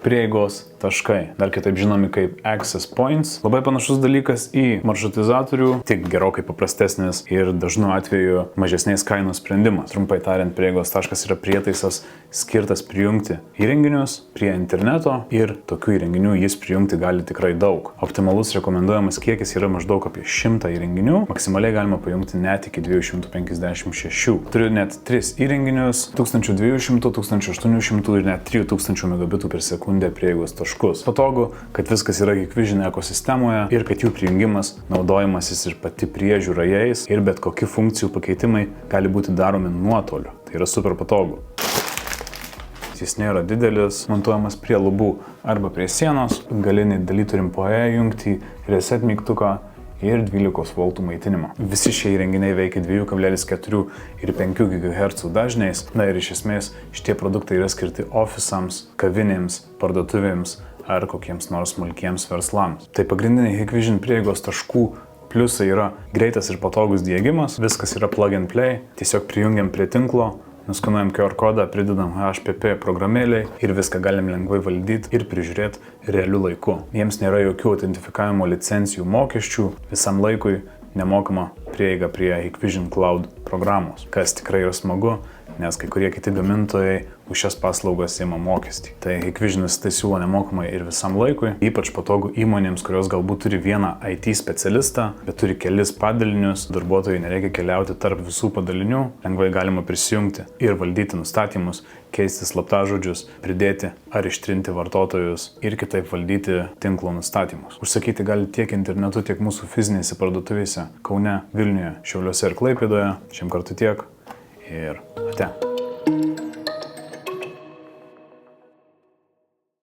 prieigos taškai, dar kitaip žinomi kaip access points. Labai panašus dalykas į maršrutizatorių, tik gerokai paprastesnis ir dažnu atveju mažesnės kainos sprendimas. Trumpai tariant, prieigos taškas yra prietaisas skirtas prijungti įrenginius prie interneto ir tokių įrenginių jis prijungti gali tikrai daug. Optimalus rekomenduojamas kiekis yra maždaug apie 100 įrenginių, maksimaliai galima pajungti net iki 256. Turiu net 3 įrenginius, 1200, 1800 ir net 3000 megabitų per sekundę prieigos taškų. Patogu, kad viskas yra Hikvision ekosistemoje ir kad jų prijungimas, naudojimasis ir pati priežiūra jais ir bet kokie funkcijų pakeitimai gali būti daromi nuotoliu. Tai yra super patogu. Jis nėra didelis, montuojamas prie lubų arba prie sienos, galinį daly turim PoE jungtį, reset mygtuką ir 12 V maitinimą. Visi šie įrenginiai veikia 2,4 ir 5 GHz dažniais. Na ir iš esmės šitie produktai yra skirti ofisams, kavinėms, parduotuvėms ar kokiems nors smulkiems verslams. Tai pagrindiniai Hikvision prieigos taškų pliusai yra greitas ir patogus diegimas, viskas yra plug and play, tiesiog prijungiam prie tinklo, nuskanuojam QR kodą, pridedam HPP programėlei ir viską galim lengvai valdyti ir prižiūrėti realiu laiku. Jiems nėra jokių autentifikavimo licencijų mokesčių, visam laikui nemokama prieiga prie Hikvision Cloud programos, kas tikrai yra smagu, nes kai kurie kiti gamintojai už šias paslaugas ima mokestį. Tai Hikvisionas tai siūlo nemokamai ir visam laikui, ypač patogu įmonėms, kurios galbūt turi vieną IT specialistą, bet turi kelis padalinius, darbuotojai nereikia keliauti tarp visų padalinių, lengvai galima prisijungti ir valdyti nustatymus, keisti slaptažodžius, pridėti ar ištrinti vartotojus ir kitaip valdyti tinklo nustatymus. Užsakyti gali tiek internetu, tiek mūsų fizinėse parduotuvėse Kaune, Vilniuje, Šiauliuose ir Klaipėdoje. Šiam kartu tiek ir ate.